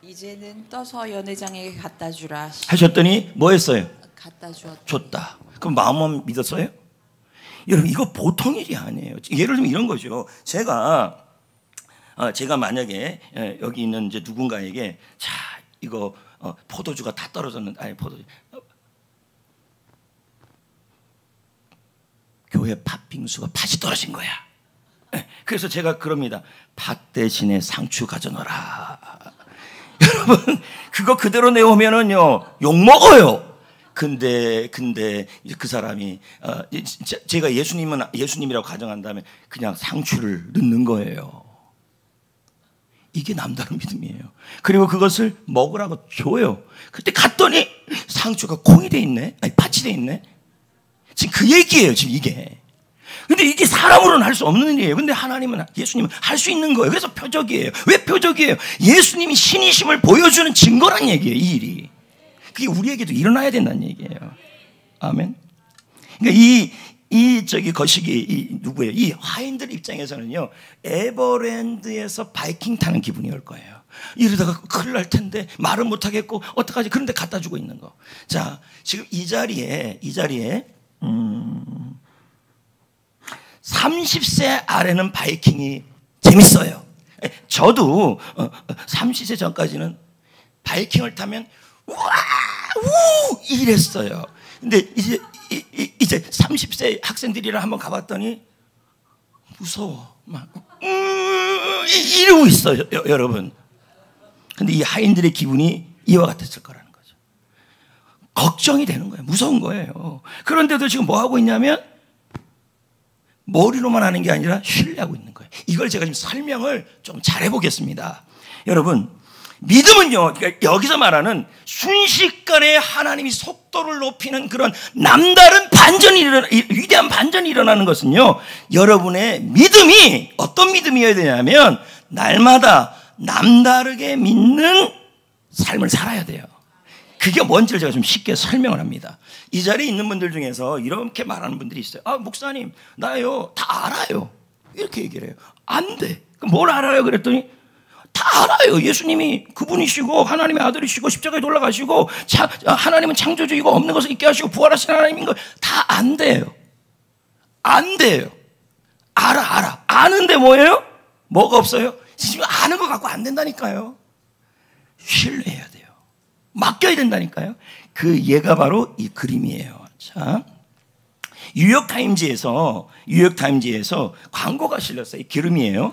이제는 떠서 연회장에게 갖다 주라 하셨더니 뭐 했어요? 갖다 줬다. 그럼 마음만 믿었어요? 여러분, 이거 보통 일이 아니에요. 예를 들면 이런 거죠. 제가 만약에 여기 있는 이제 누군가에게, 자, 이거 포도주가 다 떨어졌는데, 아니, 포도주, 교회 팥빙수가 팥이 떨어진 거야. 그래서 제가 그럽니다. 팥 대신에 상추 가져놓으라. 여러분, 그거 그대로 내오면은요, 욕 먹어요. 근데 이제 그 사람이 제가 예수님이라고 가정한 다음에 그냥 상추를 넣는 거예요. 이게 남다른 믿음이에요. 그리고 그것을 먹으라고 줘요. 그때 갔더니 상추가 콩이 돼 있네. 아니, 팥이 돼 있네. 지금 그 얘기예요, 지금 이게. 근데 이게 사람으로는 할 수 없는 일이에요. 근데 하나님은, 예수님은 할 수 있는 거예요. 그래서 표적이에요. 왜 표적이에요? 예수님이 신이심을 보여주는 증거란 얘기예요, 이 일이. 그게 우리에게도 일어나야 된다는 얘기예요. 아멘. 그러니까 거시기, 누구예요? 이 화인들 입장에서는요, 에버랜드에서 바이킹 타는 기분이 올 거예요. 이러다가 큰일 날 텐데, 말은 못하겠고, 어떡하지? 그런데 갖다 주고 있는 거. 자, 지금 이 자리에, 30세 아래는 바이킹이 재밌어요. 저도 30세 전까지는 바이킹을 타면 우와 우 이랬어요. 근데 이제 30세 학생들이랑 한번 가봤더니 무서워 막 이러고 있어요, 여러분. 근데 이 하인들의 기분이 이와 같았을 거라는 거죠. 걱정이 되는 거예요. 무서운 거예요. 그런데도 지금 뭐 하고 있냐면 머리로만 하는 게 아니라 신뢰하고 있는 거예요. 이걸 제가 지금 설명을 좀 잘해보겠습니다. 여러분, 믿음은요, 그러니까 여기서 말하는 순식간에 하나님이 속도를 높이는 그런 남다른 위대한 반전이 일어나는 것은요, 여러분의 믿음이 어떤 믿음이어야 되냐면 날마다 남다르게 믿는 삶을 살아야 돼요. 그게 뭔지를 제가 좀 쉽게 설명을 합니다. 이 자리에 있는 분들 중에서 이렇게 말하는 분들이 있어요. 아, 목사님, 나요 다 알아요. 이렇게 얘기를 해요. 안 돼. 그럼 뭘 알아요? 그랬더니 다 알아요. 예수님이 그분이시고 하나님의 아들이시고 십자가에 돌아가시고 하나님은 창조주이고 없는 것을 있게 하시고 부활하신 하나님인 거 다 안 돼요. 안 돼요. 알아. 아는데 뭐예요? 뭐가 없어요? 지금 아는 거 갖고 안 된다니까요. 신뢰해야 돼요. 맡겨야 된다니까요. 그 예가 바로 이 그림이에요. 자, 뉴욕타임즈에서 광고가 실렸어요. 기름이에요.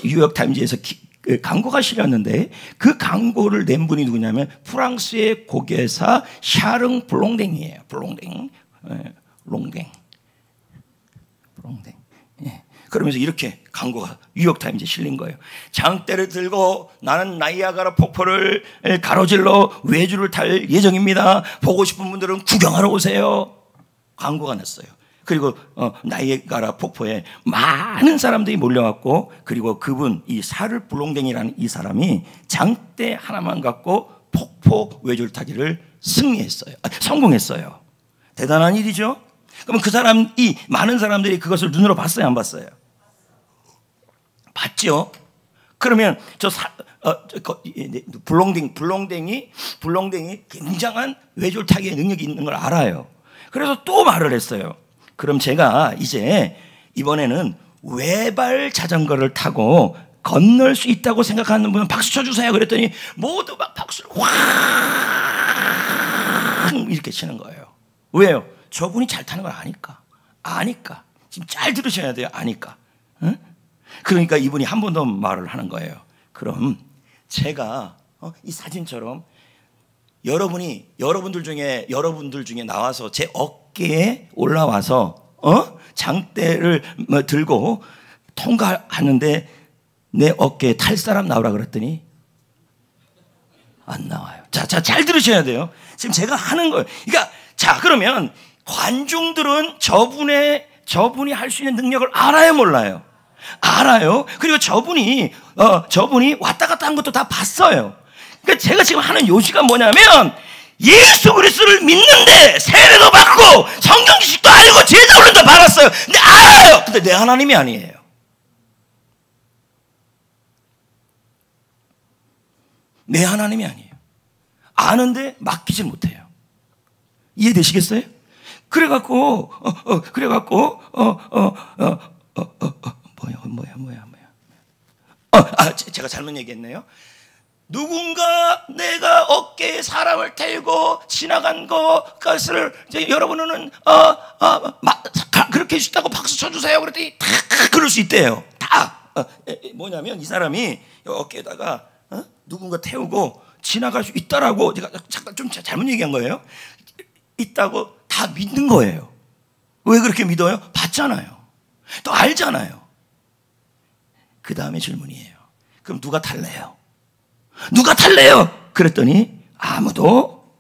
뉴욕타임즈에서 광고가 실렸는데 그 광고를 낸 분이 누구냐면 프랑스의 고개사 샤릉 블롱댕이에요. 블롱댕. 예. 그러면서 이렇게 광고가 뉴욕타임즈에 실린 거예요. 장대를 들고 나는 나이아가라 폭포를 가로질러 외주를 탈 예정입니다. 보고 싶은 분들은 구경하러 오세요. 광고가 났어요. 그리고 나이아가라 폭포에 많은 사람들이 몰려왔고, 그리고 그분 이 샤를 블롱댕이라는 이 사람이 장대 하나만 갖고 폭포 외줄 타기를 성공했어요. 대단한 일이죠. 그러면 많은 사람들이 그것을 눈으로 봤어요, 안 봤어요? 봤죠. 그러면 블롱댕이 굉장한 외줄타기의 능력이 있는 걸 알아요. 그래서 또 말을 했어요. 그럼 제가 이제 이번에는 외발 자전거를 타고 건널 수 있다고 생각하는 분은 박수 쳐주세요. 그랬더니 모두 막 박수를 확 이렇게 치는 거예요. 왜요? 저분이 잘 타는 걸 아니까. 지금 잘 들으셔야 돼요. 아니까. 응? 그러니까 이분이 한 번 더 말을 하는 거예요. 그럼 제가 이 사진처럼 여러분들 중에 나와서 제 어깨에 올라와서 장대를 들고 통과하는데 내 어깨에 탈 사람 나오라 그랬더니 안 나와요. 자, 잘 들으셔야 돼요. 지금 제가 하는 거예요. 그러니까 자, 그러면 관중들은 저분이 할 수 있는 능력을 알아요, 몰라요? 알아요. 그리고 저분이 왔다 갔다 한 것도 다 봤어요. 그러니까 제가 지금 하는 요지가 뭐냐면 예수 그리스도를 믿는데 세례도 받고 성경 지식도 알고 제자 훈련도 받았어요. 근데 알아요. 근데 내 하나님이 아니에요. 내 하나님이 아니에요. 아는데 맡기질 못해요. 이해되시겠어요? 그래갖고 제가 잘못 얘기했네요. 누군가 내가 어깨에 사람을 태우고 지나간 것을 여러분은 그렇게 해주셨다고 박수 쳐주세요. 그랬더니 다 그럴 수 있대요. 다 뭐냐면 이 사람이 어깨에다가 누군가 태우고 지나갈 수 있다라고 제가 잠깐 좀 잘못 얘기한 거예요. 있다고 다 믿는 거예요. 왜 그렇게 믿어요? 봤잖아요. 또 알잖아요. 그 다음에 질문이에요. 그럼 누가 탈래요? 누가 탈래요? 그랬더니 아무도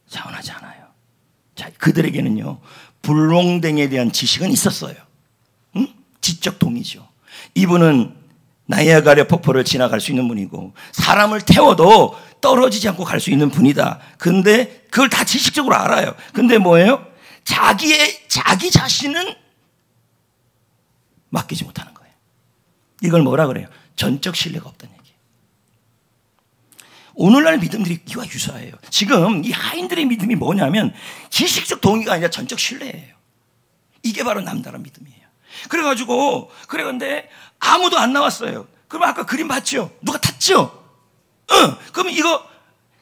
자원하지 않아요. 자, 그들에게는요 불롱댕에 대한 지식은 있었어요. 응? 지적 동의죠. 이분은 나이아가라 폭포를 지나갈 수 있는 분이고 사람을 태워도 떨어지지 않고 갈 수 있는 분이다. 근데 그걸 다 지식적으로 알아요. 근데 뭐예요? 자기 자신은 맡기지 못하는 거예요. 이걸 뭐라 그래요? 전적 신뢰가 없다는 얘기예요. 오늘날 믿음들이 이와 유사해요. 지금 이 하인들의 믿음이 뭐냐면 지식적 동의가 아니라 전적 신뢰예요. 이게 바로 남다른 믿음이에요. 그런데 아무도 안 나왔어요. 그럼 아까 그림 봤죠? 누가 탔죠? 그러면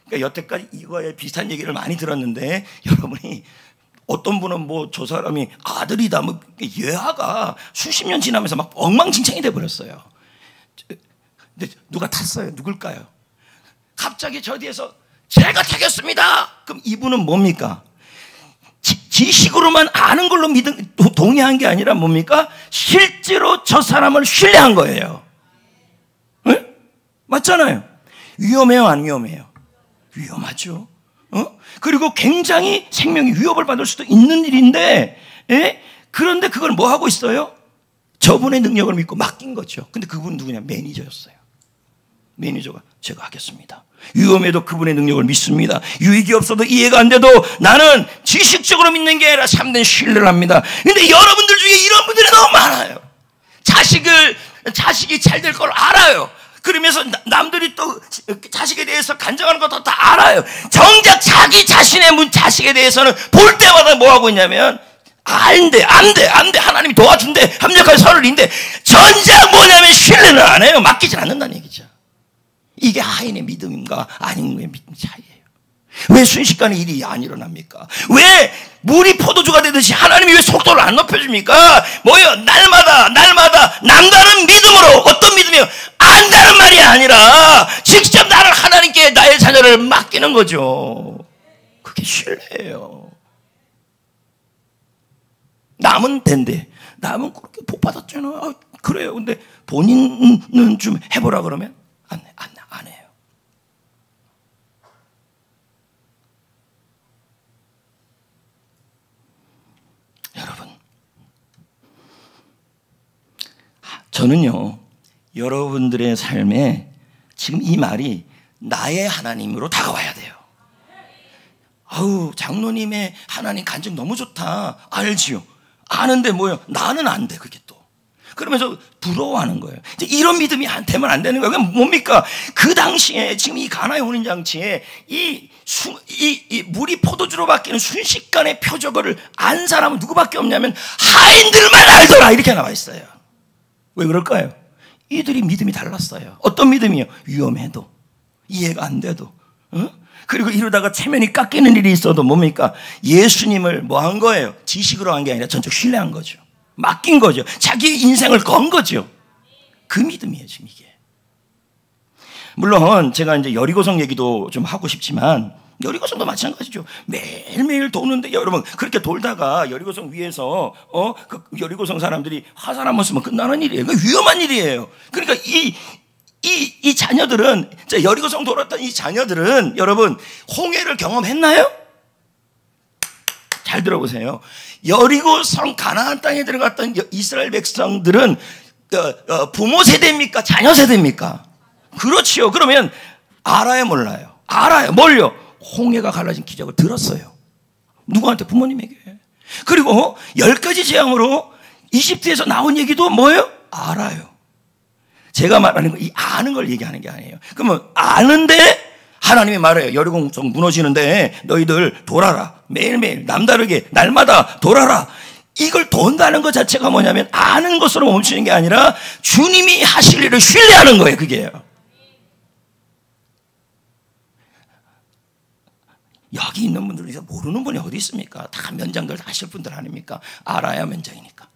그러니까 여태까지 이거에 비슷한 얘기를 많이 들었는데 여러분이 어떤 분은 저 사람이 아들이다 예하가 수십 년 지나면서 막 엉망진창이 돼버렸어요. 근데 누가 탔어요? 누굴까요? 갑자기 저 뒤에서 제가 타겠습니다. 그럼 이분은 뭡니까? 지식으로만 아는 걸로 동의한 게 아니라 뭡니까? 실제로 저 사람을 신뢰한 거예요. 네? 맞잖아요. 위험해요, 안 위험해요? 위험하죠. 그리고 굉장히 생명이 위협을 받을 수도 있는 일인데, 그런데 그걸 뭐 하고 있어요? 저분의 능력을 믿고 맡긴 거죠. 근데 그분 누구냐? 매니저였어요. 매니저가 제가 하겠습니다. 위험해도 그분의 능력을 믿습니다. 유익이 없어도 이해가 안 돼도 나는 지식적으로 믿는 게 아니라 참된 신뢰를 합니다. 근데 여러분들 중에 이런 분들이 너무 많아요. 자식이 잘 될 걸 알아요. 그러면서 남들이 또 자식에 대해서 간증하는 것도 다 알아요. 정작 자기 자신의 자식에 대해서는 볼 때마다 뭐 하고 있냐면 안 돼. 하나님이 도와준대. 합력할 선을 인데 전작 뭐냐면 신뢰는 안 해요. 맡기질 않는다는 얘기죠. 이게 하인의 믿음과 아닌의 믿음 차이예요. 왜 순식간에 일이 안 일어납니까? 왜 물이 포도주가 되듯이 하나님이 왜 속도를 안 높여줍니까? 날마다 남다른 믿음으로. 어떤 믿음이요? 안다는 말이 아니라 직접 나를 하나님께 나의 자녀를 맡기는 거죠. 그게 신뢰예요. 남은 된대. 남은 그렇게 복 받았잖아. 그래요. 근데 본인은 좀 해보라 그러면 안 해요. 여러분, 저는요 여러분들의 삶에 지금 이 말이 나의 하나님으로 다가와야 돼요. 장로님의 하나님 간증 너무 좋다. 알지요. 아는데 뭐요? 나는 안 돼. 그게 또 그러면서 부러워하는 거예요. 이런 믿음이 되면 안 되는 거예요. 그게 뭡니까? 그 당시에 지금 이 가나의 혼인잔치에 이 물이 포도주로 바뀌는 순식간의 표적을 안 사람은 누구밖에 없냐면 하인들만 알더라. 이렇게 나와 있어요. 왜 그럴까요? 이들이 믿음이 달랐어요. 어떤 믿음이요? 위험해도 이해가 안 돼도 그리고 이러다가 체면이 깎이는 일이 있어도 뭡니까? 예수님을 뭐 한 거예요? 지식으로 한 게 아니라 전적 신뢰한 거죠. 맡긴 거죠. 자기 인생을 건 거죠. 그 믿음이에요, 지금 이게. 물론 제가 이제 여리고성 얘기도 좀 하고 싶지만 여리고성도 마찬가지죠. 매일매일 도는데 여러분 그렇게 돌다가 여리고성 위에서 그 여리고성 사람들이 화살 한번 쓰면 끝나는 일이에요. 위험한 일이에요. 그러니까 이 자녀들은 여리고성 돌았던 이 자녀들은 여러분 홍해를 경험했나요? 잘 들어보세요. 여리고성 가나안 땅에 들어갔던 이스라엘 백성들은 부모 세대입니까? 자녀 세대입니까? 그렇지요. 그러면 알아요, 몰라요? 알아요. 뭘요? 홍해가 갈라진 기적을 들었어요. 누구한테? 부모님에게. 그리고 10가지 재앙으로 이집트에서 나온 얘기도 뭐예요? 알아요. 제가 말하는 거, 이 아는 걸 얘기하는 게 아니에요. 그러면 아는데 하나님이 말해요. 여리고성 무너지는데 너희들 돌아라. 매일매일 남다르게 날마다 돌아라. 이걸 돈다는 것 자체가 뭐냐면 아는 것으로 멈추는 게 아니라 주님이 하실 일을 신뢰하는 거예요. 그게요. 여기 있는 분들 중에서 모르는 분이 어디 있습니까? 다 면장들 하실 분들 아닙니까? 알아야 면장이니까.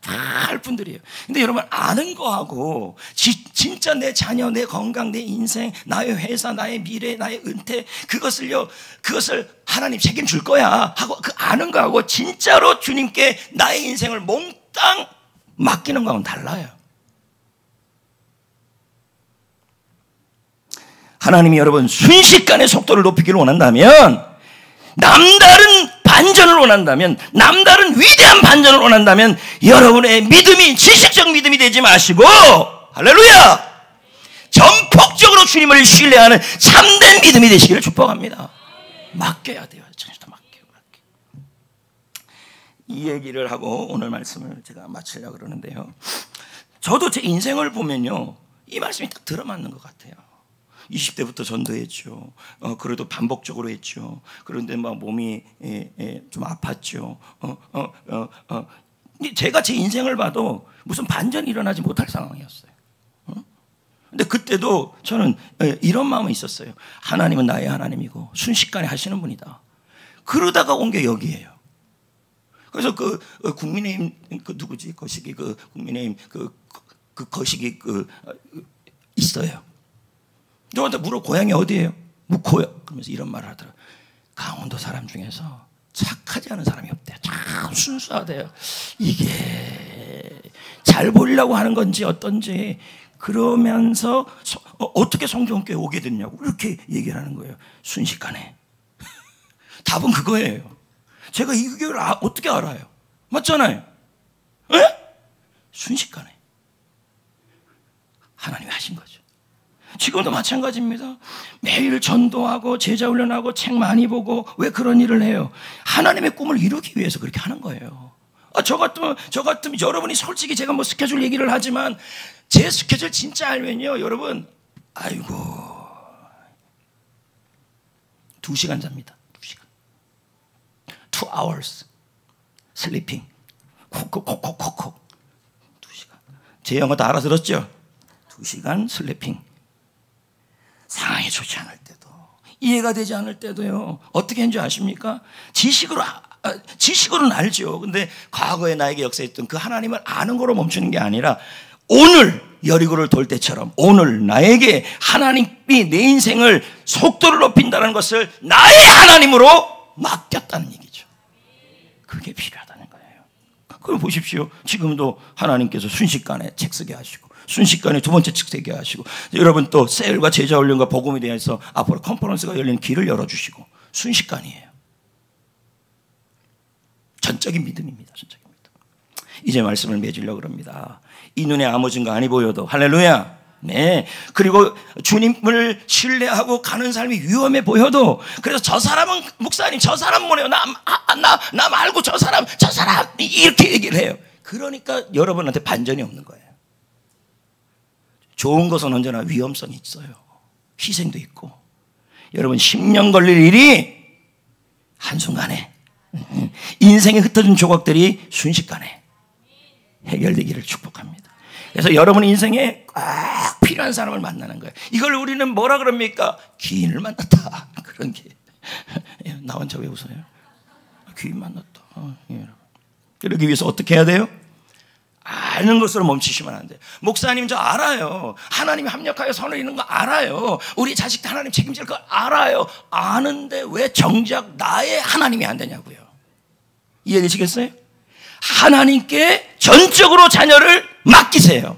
다 할 분들이에요. 근데 여러분 아는 거하고 진짜 내 자녀, 내 건강, 내 인생, 나의 회사, 나의 미래, 나의 은퇴 그것을 하나님 책임줄 거야 하고 그 아는 거하고 진짜로 주님께 나의 인생을 몽땅 맡기는 거하고는 달라요. 하나님이 여러분 순식간에 속도를 높이기를 원한다면, 남다른 반전을 원한다면, 남다른 위대한 반전을 원한다면 여러분의 믿음이 지식적 믿음이 되지 마시고, 할렐루야, 전폭적으로 주님을 신뢰하는 참된 믿음이 되시기를 축복합니다. 맡겨야 돼요. 전부 맡겨. 이 얘기를 하고 오늘 말씀을 제가 마치려고 그러는데요, 저도 제 인생을 보면요 이 말씀이 딱 들어맞는 것 같아요. 20대부터 전도했죠. 그래도 반복적으로 했죠. 그런데 막 몸이 좀 아팠죠. 제가 제 인생을 봐도 무슨 반전이 일어나지 못할 상황이었어요. 근데 그때도 저는 이런 마음이 있었어요. 하나님은 나의 하나님이고 순식간에 하시는 분이다. 그러다가 온 게 여기예요. 그래서 그 국민의힘 그 누구지? 거시기 그 국민의힘 그 거시기 있어요. 저한테 물어 고향이 어디예요? 묵호요. 그러면서 이런 말을 하더라고요. 강원도 사람 중에서 착하지 않은 사람이 없대요. 참 순수하대요. 이게 잘 보이려고 하는 건지 어떤지. 그러면서 어떻게 성경교회 오게 됐냐고 이렇게 얘기를 하는 거예요. 순식간에. 답은 그거예요. 제가 이 교회를 어떻게 알아요? 맞잖아요. 에? 순식간에 하나님이 하신 거죠. 지금도 마찬가지입니다. 매일 전도하고 제자 훈련하고 책 많이 보고 왜 그런 일을 해요? 하나님의 꿈을 이루기 위해서 그렇게 하는 거예요. 저 같으면 여러분이 솔직히 제가 뭐 스케줄 얘기를 하지만 제 스케줄 진짜 알면요 여러분, 아이고 2시간 잡니다. 2시간 2 hours sleeping 콕콕콕콕콕 2시간. 제 영어 다 알아들었죠? 2시간 슬리핑. 상황이 좋지 않을 때도, 이해가 되지 않을 때도요 어떻게 했는지 아십니까? 지식으로는 알죠. 근데 과거에 나에게 역사했던 그 하나님을 아는 거로 멈추는 게 아니라 오늘 여리고를 돌 때처럼 오늘 나에게 하나님이 내 인생을 속도를 높인다는 것을 나의 하나님으로 맡겼다는 얘기죠. 그게 필요하다는 거예요. 그럼 보십시오. 지금도 하나님께서 순식간에 책 쓰게 하시고 순식간에 2번째 책 쓰게 하시고, 여러분 또 셀과 제자 훈련과 복음에 대해서 앞으로 컨퍼런스가 열리는 길을 열어주시고, 순식간이에요. 전적인 믿음입니다. 전적인 믿음. 이제 말씀을 맺으려고 합니다. 이 눈에 아무 증거 아니 보여도 할렐루야. 네. 그리고 주님을 신뢰하고 가는 삶이 위험해 보여도, 그래서 저 사람은 목사님 저 사람 뭐래요? 나 말고 저 사람 이렇게 얘기를 해요. 그러니까 여러분한테 반전이 없는 거예요. 좋은 것은 언제나 위험성이 있어요. 희생도 있고. 여러분 10년 걸릴 일이 한순간에, 인생에 흩어진 조각들이 순식간에 해결되기를 축복합니다. 그래서 여러분 인생에 꼭 필요한 사람을 만나는 거예요. 이걸 우리는 뭐라 그럽니까? 귀인을 만났다. 그런 게. 나 혼자 왜 웃어요? 귀인 만났다. 그러기 위해서 어떻게 해야 돼요? 아는 것으로 멈추시면 안 돼요. 목사님 저 알아요. 하나님이 합력하여 선을 이루는 거 알아요. 우리 자식도 하나님 책임질 거 알아요. 아는데 왜 정작 나의 하나님이 안 되냐고요. 이해되시겠어요? 하나님께 전적으로 자녀를 맡기세요.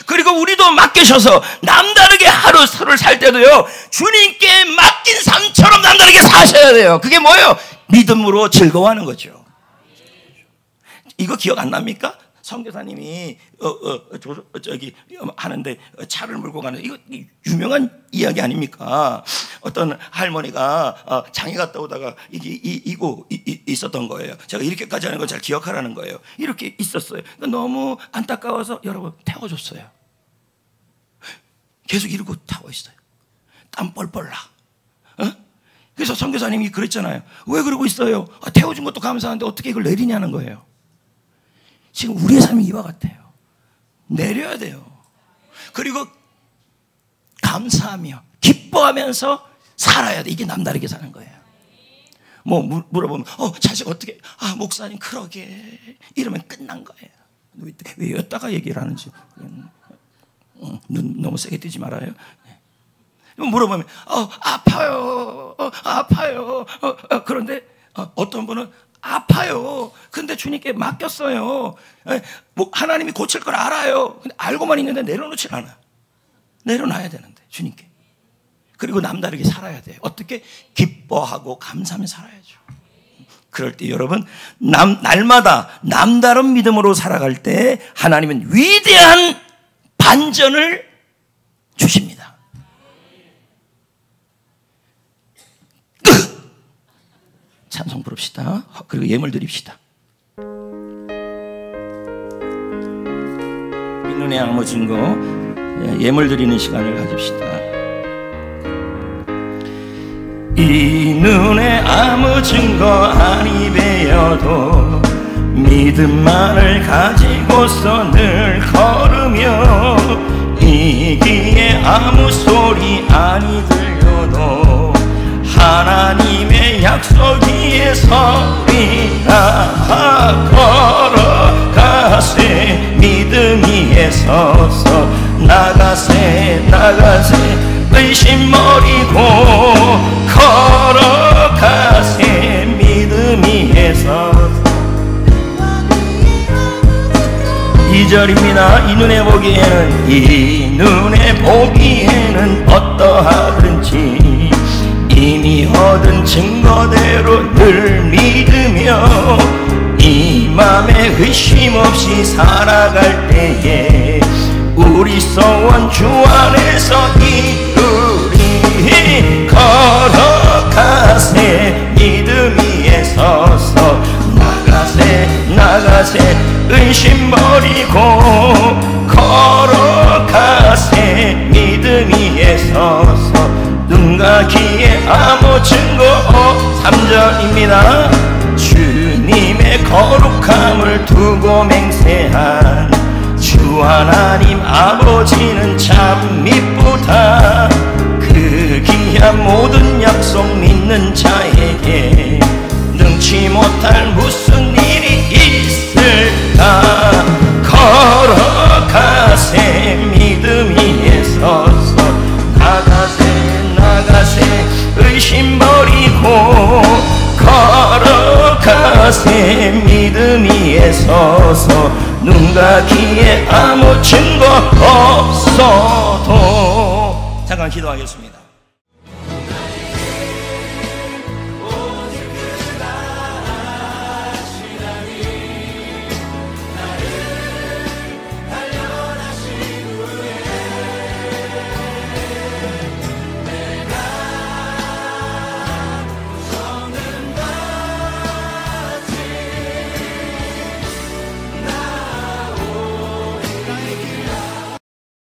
그리고 우리도 맡기셔서 남다르게 하루를 살 때도요 주님께 맡긴 삶처럼 남다르게 사셔야 돼요. 그게 뭐예요? 믿음으로 즐거워하는 거죠. 이거 기억 안 납니까? 선교사님이 저기 하는데 차를 몰고 가는, 이거 유명한 이야기 아닙니까? 어떤 할머니가 장에 갔다 오다가 이고 있었던 거예요. 제가 이렇게까지 하는 걸 잘 기억하라는 거예요. 이렇게 있었어요. 너무 안타까워서 여러분 태워줬어요. 계속 이러고 타고 있어요. 땀 뻘뻘 나. 그래서 선교사님이 그랬잖아요. 왜 그러고 있어요? 태워준 것도 감사한데 어떻게 이걸 내리냐는 거예요. 지금 우리의 삶이 이와 같아요. 내려야 돼요. 그리고 감사하며 기뻐하면서 살아야 돼. 이게 남다르게 사는 거예요. 뭐 물어보면 자식 어떻게, 목사님 그러게 이러면 끝난 거예요. 왜 여기다가 얘기를 하는지. 눈 너무 세게 뜨지 말아요. 물어보면 아파요. 그런데 어떤 분은 아파요. 근데 주님께 맡겼어요. 뭐 하나님이 고칠 걸 알아요. 근데 알고만 있는데 내려놓질 않아. 내려놔야 되는데 주님께. 그리고 남다르게 살아야 돼요. 어떻게? 기뻐하고 감사하며 살아야죠. 그럴 때 여러분, 날마다 남다른 믿음으로 살아갈 때 하나님은 위대한 반전을 주십니다. 찬송 부릅시다. 그리고 예물 드립시다. 이 눈에 아무 증거, 예물 드리는 시간을 가집시다. 이 눈에 아무 증거 아니 배여도 믿음만을 가지고서 늘 걸으며, 이 귀에 아무 소리 아니 들려도 하나님의 약속 위에 서리라. 걸어가세 믿음 위에 서서, 나가세 의심 버리고 걸어가세 믿음 위에 서서. 2절입니다. 이 눈에 보기에는 어떠하든지 이미 얻은 증거대로 늘 믿으며, 이 맘에 의심 없이 살아갈 때에 우리 소원 주 안에서 이루리. 걸어가세 믿음 위에 서서, 나가세 의심 버리고 걸어가세 믿음 위에 서서, 눈과 귀에 아무 증거 3절입니다. 주님의 거룩함을 두고 맹세한 주 하나님 아버지는 참 미쁘다. 그 귀한 모든 약속 믿는 자에게 능치 못할 무슨 일이 있을까. 걸어가세 믿음 위에 서서, 나가세 의심 버리고 걸어가세 믿음 위에 서서, 눈과 귀에 아무 증거 없어도. 잠깐 기도하겠습니다.